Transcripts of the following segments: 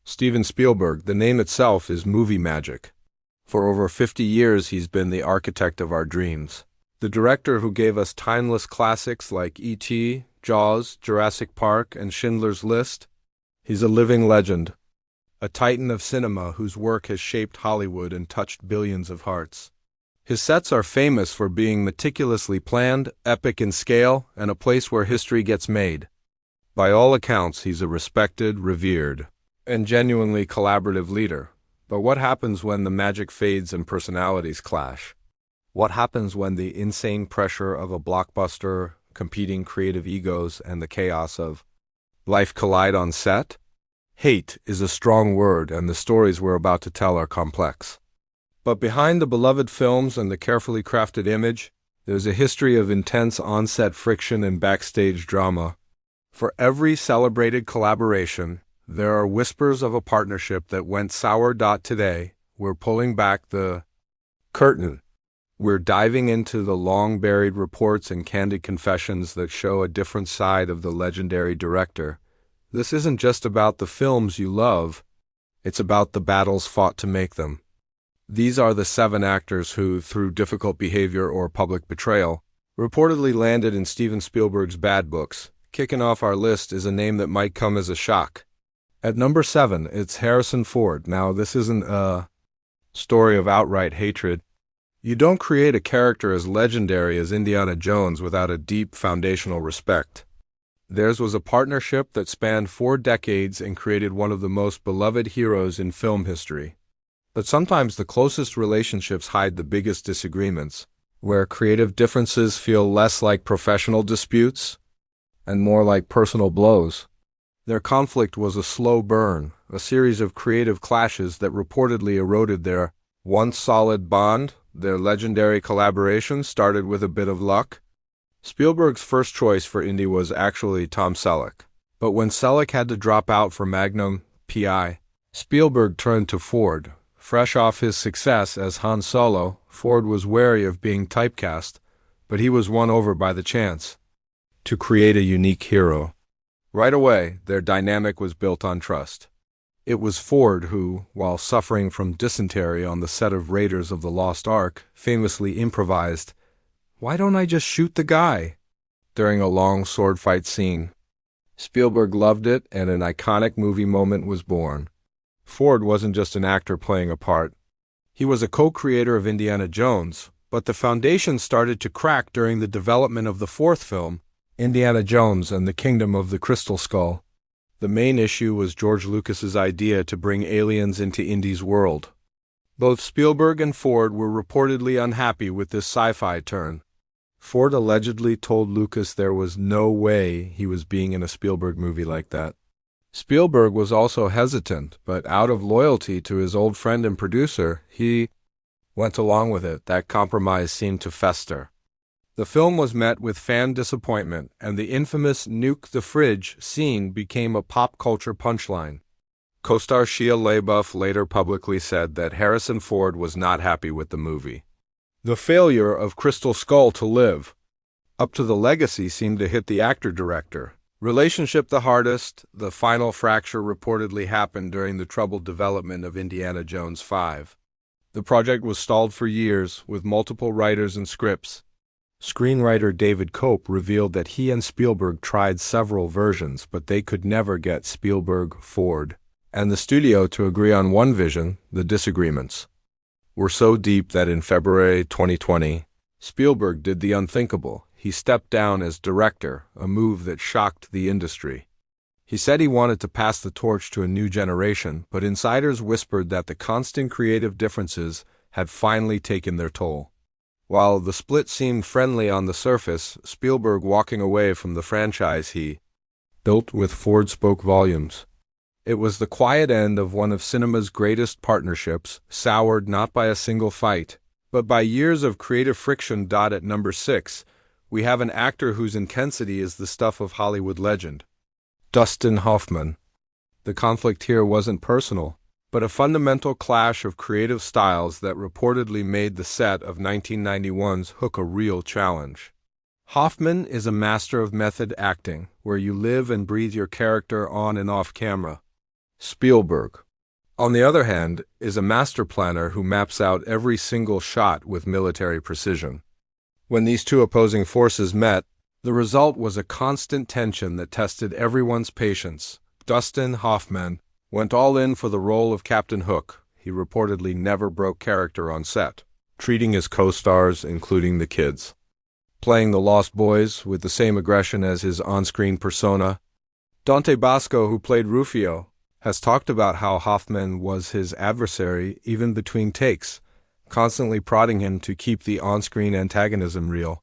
Steven Spielberg, the name itself is movie magic. For over 50 years, he's been the architect of our dreams. The director who gave us timeless classics like E.T., Jaws, Jurassic Park, and Schindler's List. He's a living legend, a titan of cinema whose work has shaped Hollywood and touched billions of hearts. His sets are famous for being meticulously planned, epic in scale, and a place where history gets made. By all accounts, he's a respected, revered, and genuinely collaborative leader. But what happens when the magic fades and personalities clash? What happens when the insane pressure of a blockbuster, competing creative egos, and the chaos of life collide on set? Hate is a strong word, and the stories we're about to tell are complex. But behind the beloved films and the carefully crafted image, there's a history of intense on-set friction and backstage drama. For every celebrated collaboration, there are whispers of a partnership that went sour. Today, we're pulling back the curtain. We're diving into the long-buried reports and candid confessions that show a different side of the legendary director. This isn't just about the films you love, it's about the battles fought to make them. These are the 7 actors who, through difficult behavior or public betrayal, reportedly landed in Steven Spielberg's bad books. Kicking off our list is a name that might come as a shock. At number 7, it's Harrison Ford. Now, this isn't a story of outright hatred. You don't create a character as legendary as Indiana Jones without a deep foundational respect. Theirs was a partnership that spanned 4 decades and created one of the most beloved heroes in film history. But sometimes the closest relationships hide the biggest disagreements, where creative differences feel less like professional disputes and more like personal blows. Their conflict was a slow burn, a series of creative clashes that reportedly eroded their once solid bond. Their legendary collaboration started with a bit of luck. Spielberg's first choice for Indy was actually Tom Selleck. But when Selleck had to drop out for Magnum P.I., Spielberg turned to Ford. Fresh off his success as Han Solo, Ford was wary of being typecast, but he was won over by the chance to create a unique hero. Right away, their dynamic was built on trust. It was Ford who, while suffering from dysentery on the set of Raiders of the Lost Ark, famously improvised, "Why don't I just shoot the guy?" during a long sword fight scene. Spielberg loved it, and an iconic movie moment was born. Ford wasn't just an actor playing a part. He was a co-creator of Indiana Jones, but the foundation started to crack during the development of the 4th film, Indiana Jones and the Kingdom of the Crystal Skull. The main issue was George Lucas's idea to bring aliens into Indy's world. Both Spielberg and Ford were reportedly unhappy with this sci-fi turn. Ford allegedly told Lucas there was no way he was being in a Spielberg movie like that. Spielberg was also hesitant, but out of loyalty to his old friend and producer, he went along with it. That compromise seemed to fester. The film was met with fan disappointment, and the infamous "nuke the fridge" scene became a pop culture punchline. Co-star Shia LaBeouf later publicly said that Harrison Ford was not happy with the movie. The failure of Crystal Skull to live up to the legacy seemed to hit the actor-director. Relationship the hardest, the final fracture reportedly happened during the troubled development of Indiana Jones 5. The project was stalled for years, with multiple writers and scripts. Screenwriter David Koepp revealed that he and Spielberg tried several versions, but they could never get Spielberg, Ford, and the studio to agree on one vision. The disagreements were so deep that in February 2020, Spielberg did the unthinkable. He stepped down as director, a move that shocked the industry. He said he wanted to pass the torch to a new generation, but insiders whispered that the constant creative differences had finally taken their toll. While the split seemed friendly on the surface, Spielberg walking away from the franchise he built with Ford spoke volumes. It was the quiet end of one of cinema's greatest partnerships, soured not by a single fight, but by years of creative friction. At number 6, we have an actor whose intensity is the stuff of Hollywood legend, Dustin Hoffman. The conflict here wasn't personal, but a fundamental clash of creative styles that reportedly made the set of 1991's Hook a real challenge. Hoffman is a master of method acting, where you live and breathe your character on and off camera. Spielberg, on the other hand, is a master planner who maps out every single shot with military precision. When these two opposing forces met, the result was a constant tension that tested everyone's patience. Dustin Hoffman went all in for the role of Captain Hook. He reportedly never broke character on set, treating his co-stars, including the kids, playing the Lost Boys with the same aggression as his on-screen persona. Dante Basco, who played Rufio, has talked about how Hoffman was his adversary even between takes, constantly prodding him to keep the on-screen antagonism real.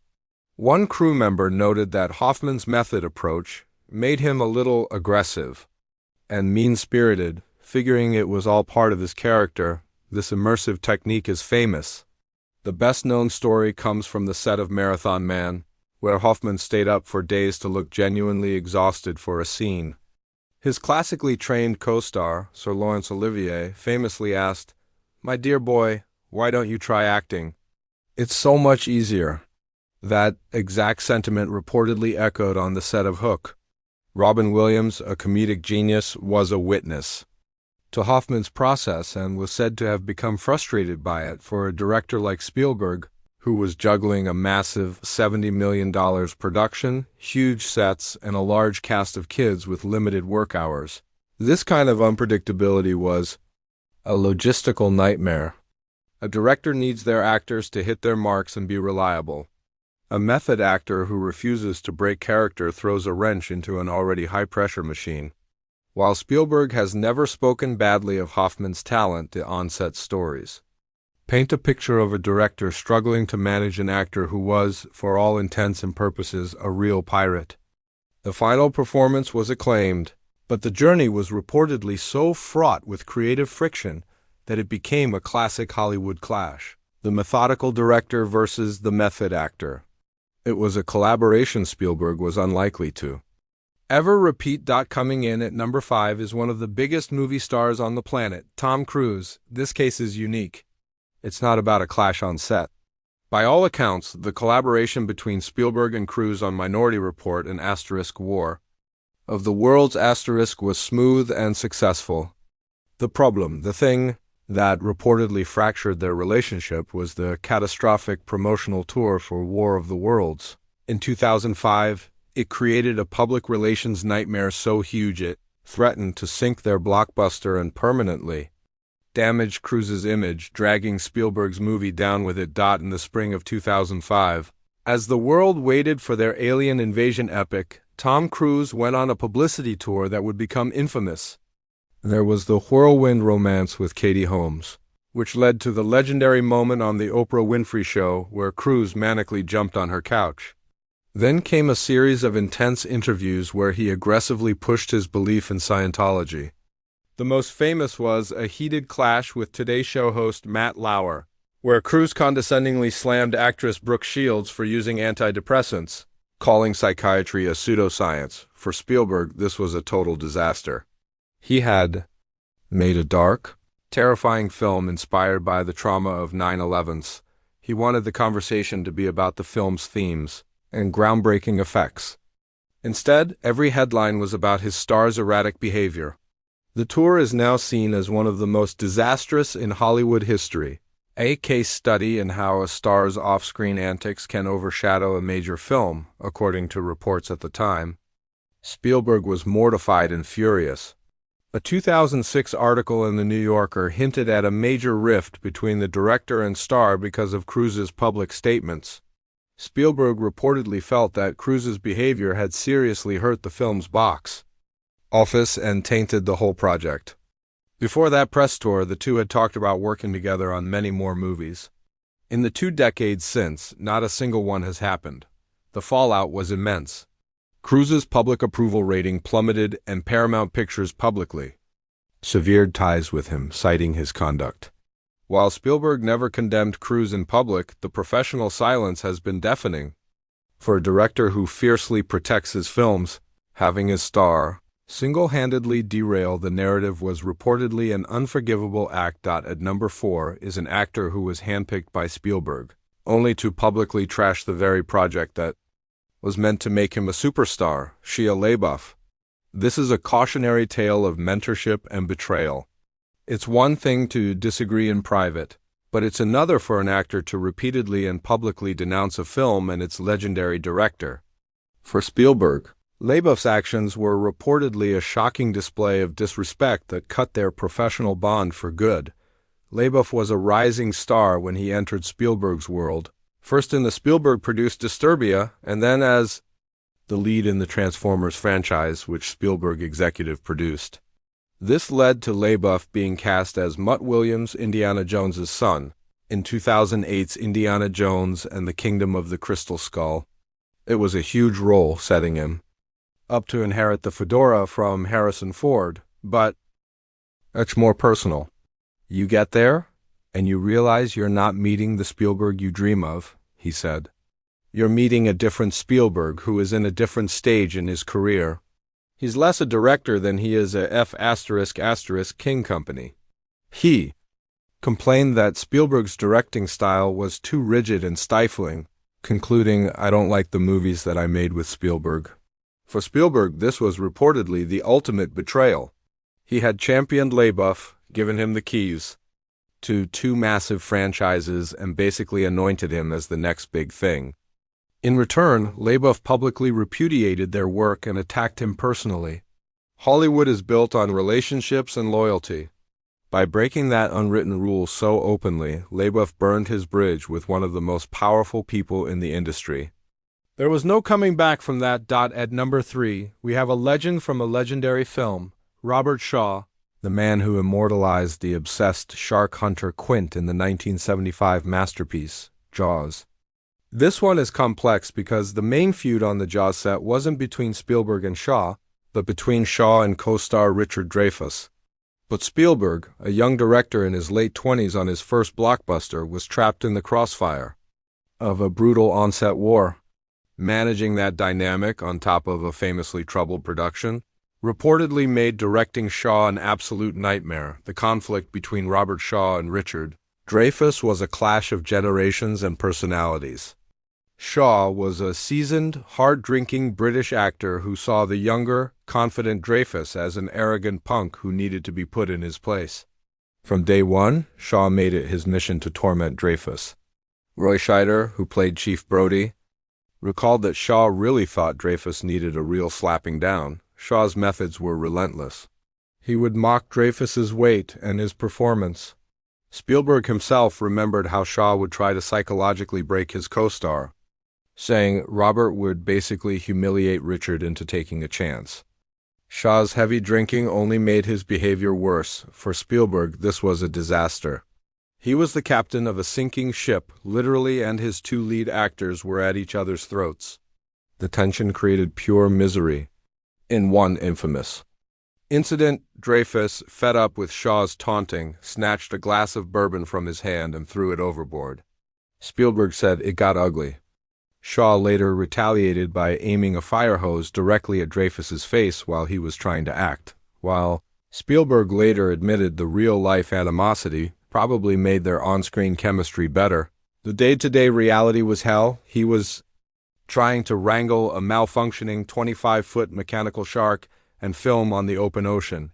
One crew member noted that Hoffman's method approach made him a little aggressive and mean-spirited, figuring it was all part of his character. This immersive technique is famous. The best-known story comes from the set of Marathon Man, where Hoffman stayed up for days to look genuinely exhausted for a scene. His classically trained co-star, Sir Laurence Olivier, famously asked, "My dear boy, why don't you try acting? It's so much easier." That exact sentiment reportedly echoed on the set of Hook. Robin Williams, a comedic genius, was a witness to Hoffman's process and was said to have become frustrated by it. For a director like Spielberg, who was juggling a massive $70 million production, huge sets, and a large cast of kids with limited work hours, this kind of unpredictability was a logistical nightmare. A director needs their actors to hit their marks and be reliable. A method actor who refuses to break character throws a wrench into an already high-pressure machine. While Spielberg has never spoken badly of Hoffman's talent to on-set stories, paint a picture of a director struggling to manage an actor who was, for all intents and purposes, a real pirate. The final performance was acclaimed, but the journey was reportedly so fraught with creative friction that it became a classic Hollywood clash. The methodical director versus the method actor. It was a collaboration Spielberg was unlikely to ever repeat. Coming in at number 5 is one of the biggest movie stars on the planet, Tom Cruise. This case is unique. It's not about a clash on set. By all accounts, the collaboration between Spielberg and Cruise on Minority Report and War of the Worlds was smooth and successful. The problem, the thing that reportedly fractured their relationship, was the catastrophic promotional tour for War of the Worlds. In 2005, it created a public relations nightmare so huge it threatened to sink their blockbuster and permanently damaged Cruise's image, dragging Spielberg's movie down with it. In the spring of 2005, as the world waited for their alien invasion epic, Tom Cruise went on a publicity tour that would become infamous. There was the whirlwind romance with Katie Holmes, which led to the legendary moment on the Oprah Winfrey Show where Cruise manically jumped on her couch. Then came a series of intense interviews where he aggressively pushed his belief in Scientology. The most famous was a heated clash with Today Show host Matt Lauer, where Cruise condescendingly slammed actress Brooke Shields for using antidepressants, calling psychiatry a pseudoscience. For Spielberg, this was a total disaster. He had made a dark, terrifying film inspired by the trauma of 9/11s. He wanted the conversation to be about the film's themes and groundbreaking effects. Instead, every headline was about his star's erratic behavior. The tour is now seen as one of the most disastrous in Hollywood history, a case study in how a star's off-screen antics can overshadow a major film, according to reports at the time. Spielberg was mortified and furious. A 2006 article in The New Yorker hinted at a major rift between the director and star because of Cruise's public statements. Spielberg reportedly felt that Cruise's behavior had seriously hurt the film's box office and tainted the whole project. Before that press tour, the two had talked about working together on many more movies. In the 2 decades since, not a single one has happened. The fallout was immense. Cruise's public approval rating plummeted, and Paramount Pictures publicly severed ties with him, citing his conduct. While Spielberg never condemned Cruise in public, the professional silence has been deafening. For a director who fiercely protects his films, having his star single-handedly derail the narrative was reportedly an unforgivable act. At number 4 is an actor who was handpicked by Spielberg, only to publicly trash the very project that was meant to make him a superstar, Shia LaBeouf. This is a cautionary tale of mentorship and betrayal. It's one thing to disagree in private, but it's another for an actor to repeatedly and publicly denounce a film and its legendary director. For Spielberg, LaBeouf's actions were reportedly a shocking display of disrespect that cut their professional bond for good. LaBeouf was a rising star when he entered Spielberg's world, first in the Spielberg-produced Disturbia, and then as the lead in the Transformers franchise, which Spielberg executive produced. This led to LaBeouf being cast as Mutt Williams, Indiana Jones's son, in 2008's Indiana Jones and the Kingdom of the Crystal Skull. It was a huge role, setting him up to inherit the fedora from Harrison Ford, but it's more personal. You get there, and you realize you're not meeting the Spielberg you dream of, he said. You're meeting a different Spielberg who is in a different stage in his career. He's less a director than he is a F*** King Company. He complained that Spielberg's directing style was too rigid and stifling, concluding, "I don't like the movies that I made with Spielberg." For Spielberg, this was reportedly the ultimate betrayal. He had championed LaBeouf, given him the keys to 2 massive franchises, and basically anointed him as the next big thing. In return, LaBeouf publicly repudiated their work and attacked him personally. Hollywood is built on relationships and loyalty. By breaking that unwritten rule so openly, LaBeouf burned his bridge with one of the most powerful people in the industry. There was no coming back from that. At number 3, we have a legend from a legendary film, Robert Shaw, the man who immortalized the obsessed shark hunter Quint in the 1975 masterpiece, Jaws. This one is complex because the main feud on the Jaws set wasn't between Spielberg and Shaw, but between Shaw and co-star Richard Dreyfuss. But Spielberg, a young director in his late 20s on his first blockbuster, was trapped in the crossfire of a brutal on-set war. Managing that dynamic on top of a famously troubled production reportedly made directing Shaw an absolute nightmare. The conflict between Robert Shaw and Richard Dreyfuss was a clash of generations and personalities. Shaw was a seasoned, hard-drinking British actor who saw the younger, confident Dreyfuss as an arrogant punk who needed to be put in his place. From day one, Shaw made it his mission to torment Dreyfuss. Roy Scheider, who played Chief Brody, recalled that Shaw really thought Dreyfuss needed a real slapping down. Shaw's methods were relentless. He would mock Dreyfuss's weight and his performance. Spielberg himself remembered how Shaw would try to psychologically break his co-star, saying Robert would basically humiliate Richard into taking a chance. Shaw's heavy drinking only made his behavior worse. For Spielberg, this was a disaster. He was the captain of a sinking ship, literally, and his 2 lead actors were at each other's throats. The tension created pure misery. In one infamous incident, Dreyfuss, fed up with Shaw's taunting, snatched a glass of bourbon from his hand and threw it overboard. Spielberg said it got ugly. Shaw later retaliated by aiming a fire hose directly at Dreyfuss's face while he was trying to act. While Spielberg later admitted the real-life animosity probably made their on-screen chemistry better, the day-to-day reality was hell. He was trying to wrangle a malfunctioning 25-foot mechanical shark and film on the open ocean.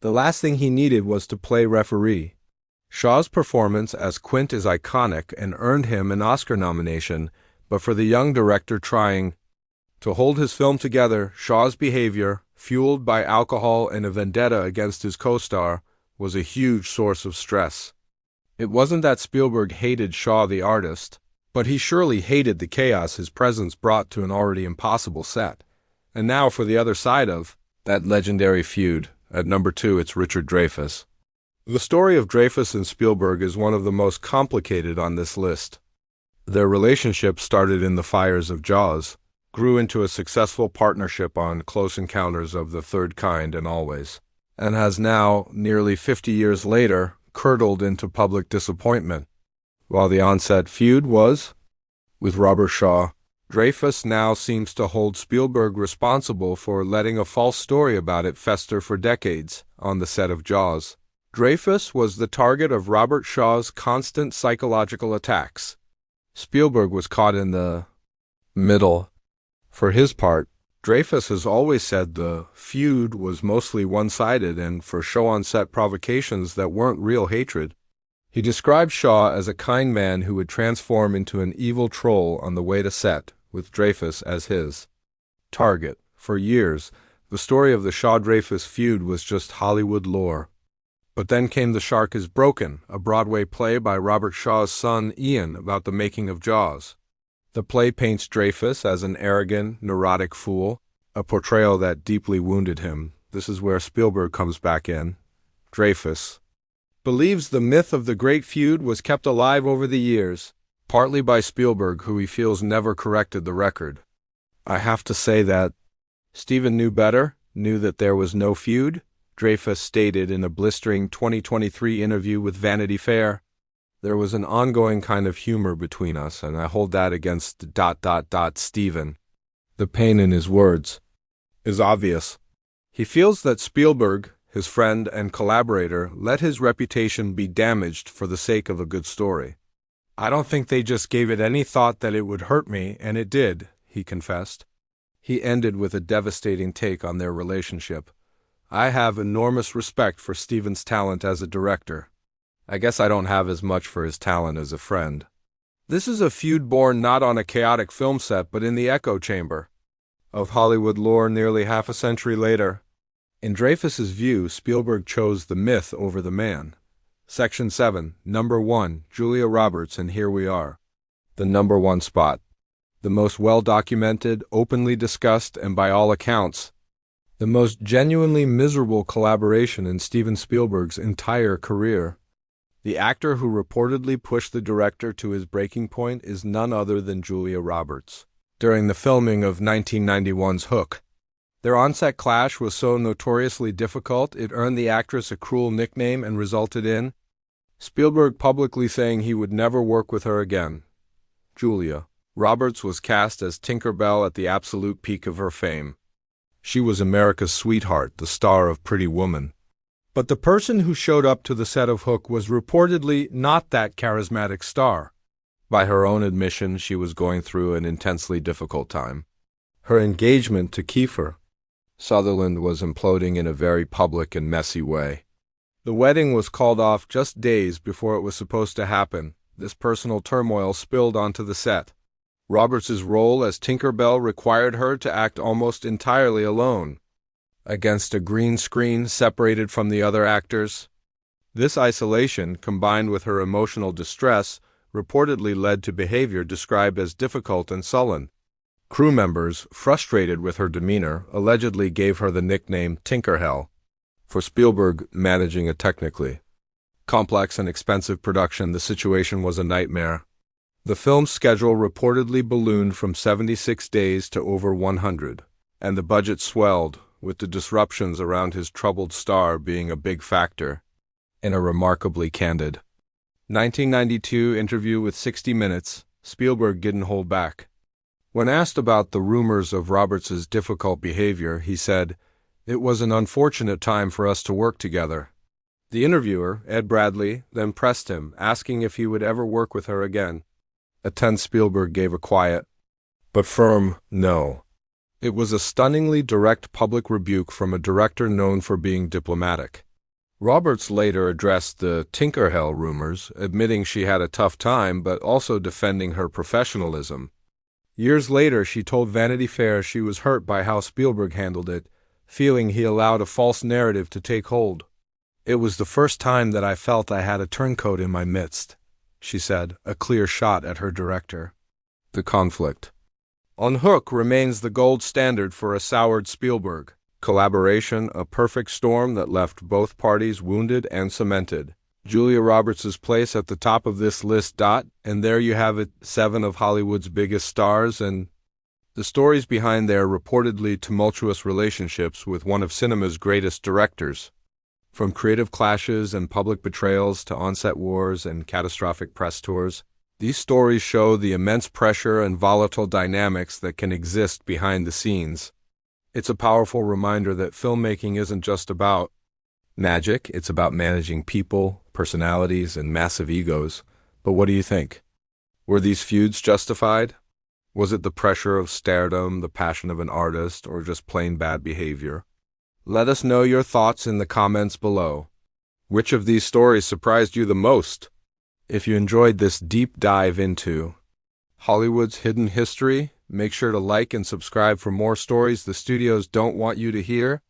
The last thing he needed was to play referee. Shaw's performance as Quint is iconic and earned him an Oscar nomination, but for the young director trying to hold his film together, Shaw's behavior, fueled by alcohol and a vendetta against his co-star, was a huge source of stress. It wasn't that Spielberg hated Shaw the artist, but he surely hated the chaos his presence brought to an already impossible set. And now for the other side of that legendary feud. At number 2, it's Richard Dreyfuss. The story of Dreyfuss and Spielberg is one of the most complicated on this list. Their relationship started in the fires of Jaws, grew into a successful partnership on Close Encounters of the Third Kind and Always, and has now, nearly 50 years later, curdled into public disappointment. While the onset feud was with Robert Shaw, Dreyfuss now seems to hold Spielberg responsible for letting a false story about it fester for decades on the set of Jaws. Dreyfuss was the target of Robert Shaw's constant psychological attacks. Spielberg was caught in the middle. For his part, Dreyfuss has always said the feud was mostly one-sided and for show-on-set provocations that weren't real hatred. He described Shaw as a kind man who would transform into an evil troll on the way to set, with Dreyfuss as his target. For years, the story of the Shaw-Dreyfuss feud was just Hollywood lore. But then came The Shark is Broken, a Broadway play by Robert Shaw's son Ian about the making of Jaws. The play paints Dreyfuss as an arrogant, neurotic fool, a portrayal that deeply wounded him. This is where Spielberg comes back in. Dreyfuss believes the myth of the great feud was kept alive over the years, partly by Spielberg, who he feels never corrected the record. I have to say that Steven knew better, knew that there was no feud, Dreyfuss stated in a blistering 2023 interview with Vanity Fair. There was an ongoing kind of humor between us, and I hold that against ... Steven. The pain in his words is obvious. He feels that Spielberg, his friend and collaborator, let his reputation be damaged for the sake of a good story. I don't think they just gave it any thought that it would hurt me, and it did, he confessed. He ended with a devastating take on their relationship. I have enormous respect for Steven's talent as a director. I guess I don't have as much for his talent as a friend. This is a feud born not on a chaotic film set but in the echo chamber of Hollywood lore nearly half a century later. In Dreyfuss's view, Spielberg chose the myth over the man. Section 7, Number 1, Julia Roberts, and here we are. The number one spot. The most well-documented, openly discussed, and by all accounts, the most genuinely miserable collaboration in Steven Spielberg's entire career. The actor who reportedly pushed the director to his breaking point is none other than Julia Roberts. During the filming of 1991's Hook, their on-set clash was so notoriously difficult it earned the actress a cruel nickname and resulted in Spielberg publicly saying he would never work with her again. Julia Roberts was cast as Tinker Bell at the absolute peak of her fame. She was America's sweetheart, the star of Pretty Woman. But the person who showed up to the set of Hook was reportedly not that charismatic star. By her own admission, she was going through an intensely difficult time. Her engagement to Kiefer Sutherland was imploding in a very public and messy way. The wedding was called off just days before it was supposed to happen. This personal turmoil spilled onto the set. Roberts's role as Tinker Bell required her to act almost entirely alone, against a green screen separated from the other actors. This isolation, combined with her emotional distress, reportedly led to behavior described as difficult and sullen. Crew members, frustrated with her demeanor, allegedly gave her the nickname Tinkerhell. For Spielberg, managing a technically complex and expensive production, the situation was a nightmare. The film's schedule reportedly ballooned from 76 days to over 100, and the budget swelled, with the disruptions around his troubled star being a big factor. In a remarkably candid 1992 interview with 60 Minutes, Spielberg didn't hold back. When asked about the rumors of Roberts's difficult behavior, he said, "It was an unfortunate time for us to work together." The interviewer, Ed Bradley, then pressed him, asking if he would ever work with her again. A tense Spielberg gave a quiet, but firm, no. It was a stunningly direct public rebuke from a director known for being diplomatic. Roberts later addressed the Tinkerhell rumors, admitting she had a tough time but also defending her professionalism. Years later, she told Vanity Fair she was hurt by how Spielberg handled it, feeling he allowed a false narrative to take hold. "It was the first time that I felt I had a turncoat in my midst," she said, a clear shot at her director. The conflict on Hook remains the gold standard for a soured Spielberg. Collaboration, a perfect storm that left both parties wounded and cemented. Julia Roberts' place at the top of this list. And there you have it, 7 of Hollywood's biggest stars and the stories behind their reportedly tumultuous relationships with one of cinema's greatest directors. From creative clashes and public betrayals to on-set wars and catastrophic press tours, these stories show the immense pressure and volatile dynamics that can exist behind the scenes. It's a powerful reminder that filmmaking isn't just about magic, it's about managing people, personalities, and massive egos. But what do you think? Were these feuds justified? Was it the pressure of stardom, the passion of an artist, or just plain bad behavior? Let us know your thoughts in the comments below. Which of these stories surprised you the most? If you enjoyed this deep dive into Hollywood's hidden history, make sure to like and subscribe for more stories the studios don't want you to hear.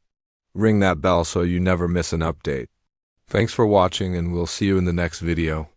Ring that bell so you never miss an update. Thanks for watching, and we'll see you in the next video.